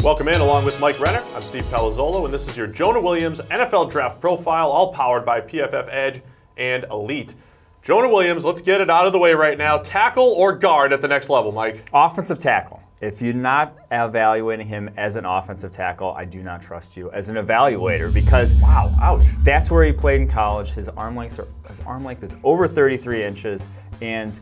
Welcome in along with Mike Renner. I'm Steve Palazzolo, and this is your Jonah Williams NFL Draft Profile, all powered by PFF Edge and Elite. Jonah Williams, let's get it out of the way right now. Tackle or guard at the next level, Mike? Offensive tackle. If you're not evaluating him as an offensive tackle, I do not trust you as an evaluator because wow, ouch. That's where he played in college. His arm length is over 33 inches, and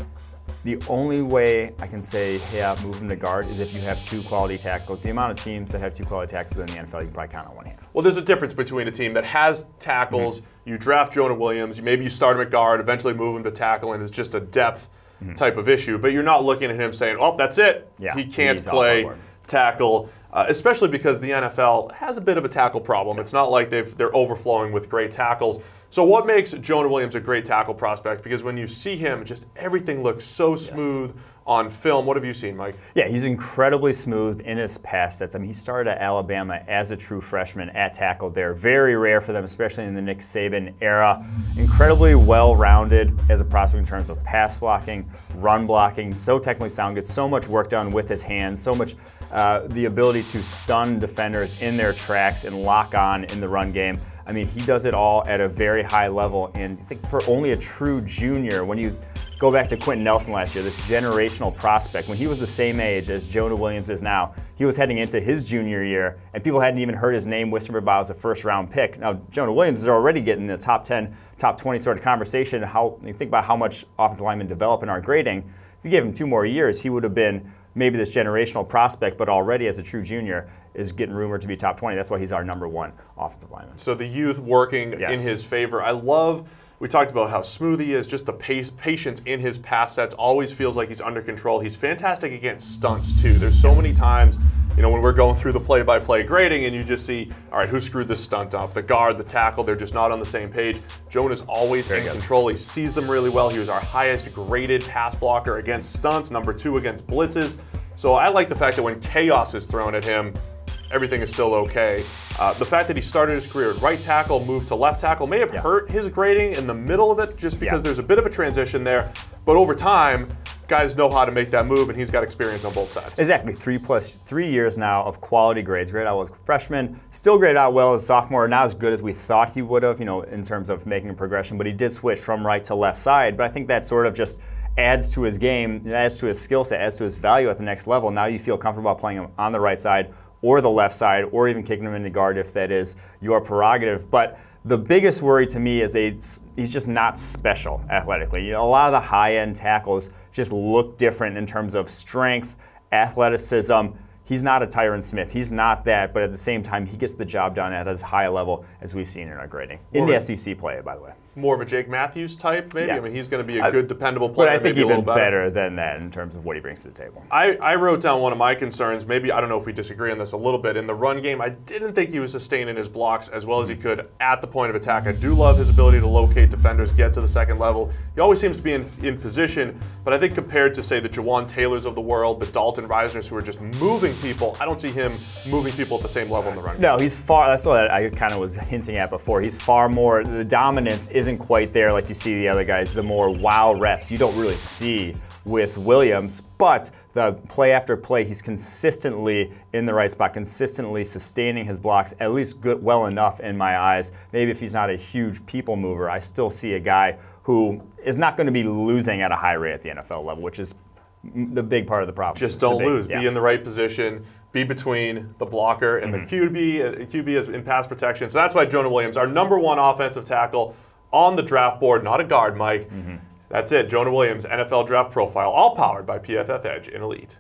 the only way I can say, yeah, move him to guard is if you have two quality tackles. The amount of teams that have two quality tackles in the NFL, you can probably count on one hand. Well, there's a difference between a team that has tackles, you draft Jonah Williams, maybe you start him at guard, eventually move him to tackle, and it's just a depth type of issue. But you're not looking at him saying, oh, that's it. Yeah, he can't play tackle, especially because the NFL has a bit of a tackle problem. Yes. It's not like they're overflowing with great tackles. So what makes Jonah Williams a great tackle prospect? Because when you see him, just everything looks so smooth on film. What have you seen, Mike? Yeah, he's incredibly smooth in his pass sets. I mean, he started at Alabama as a true freshman at tackle there. Very rare for them, especially in the Nick Saban era. Incredibly well-rounded as a prospect in terms of pass blocking, run blocking, so technically sound, gets so much work done with his hands, so much the ability to stun defenders in their tracks and lock on in the run game. I mean, he does it all at a very high level, and I think for only a true junior, when you go back to Quentin Nelson last year, this generational prospect, when he was the same age as Jonah Williams is now, he was heading into his junior year, and people hadn't even heard his name whispered about as a first-round pick. Now, Jonah Williams is already getting the top 10, top 20 sort of conversation. How you think about how much offensive linemen develop in our grading. If you gave him 2 more years, he would have been maybe this generational prospect, but already as a true junior is getting rumored to be top 20. That's why he's our #1 offensive lineman. So the youth working in his favor. I love, we talked about how smooth he is, just the patience in his pass sets, always feels like he's under control. He's fantastic against stunts too. There's so many times, you know, when we're going through the play-by-play grading and you just see, all right, who screwed this stunt up? The guard, the tackle, they're just not on the same page. Jonah's always in control. He sees them really well. He was our highest graded pass blocker against stunts, #2 against blitzes. So I like the fact that when chaos is thrown at him, everything is still okay. The fact that he started his career at right tackle, moved to left tackle, may have hurt his grading in the middle of it just because there's a bit of a transition there. But over time, guys know how to make that move, and he's got experience on both sides. Exactly. 3 years now of quality grades. Graded out well as a freshman, still graded out well as a sophomore, not as good as we thought he would have, you know, in terms of making a progression, but he did switch from right to left side. But I think that sort of just adds to his game, adds to his skill set, adds to his value at the next level. Now you feel comfortable playing him on the right side or the left side, or even kicking him into guard if that is your prerogative. But the biggest worry to me is he's just not special athletically. You know, a lot of the high-end tackles just look different in terms of strength, athleticism. He's not a Tyron Smith. He's not that, but at the same time, he gets the job done at as high a level as we've seen in our grading. In the SEC play, by the way. More of a Jake Matthews type, maybe? Yeah. I mean, he's going to be a good, dependable player. But I think even better than that in terms of what he brings to the table. I wrote down one of my concerns. Maybe, I don't know if we disagree on this a little bit. In the run game, I didn't think he was sustaining his blocks as well as he could at the point of attack. I do love his ability to locate defenders, get to the second level. He always seems to be in position, but I think compared to, say, the Jawan Taylors of the world, the Dalton Reisners who are just moving people, I don't see him moving people at the same level in the run game. No, he's far, that's what I kind of was hinting at before. He's far more, the dominance isn't quite there like you see the other guys, the more wow reps you don't really see with Williams, but the play after play, he's consistently in the right spot, consistently sustaining his blocks, at least well enough in my eyes. Maybe if he's not a huge people mover, I still see a guy who is not going to be losing at a high rate at the NFL level, which is the big part of the problem. Just don't lose. Be in the right position. Be between the blocker and the QB is in pass protection. So that's why Jonah Williams, our #1 offensive tackle on the draft board, not a guard, Mike. That's it. Jonah Williams, NFL Draft Profile, all powered by PFF Edge and Elite.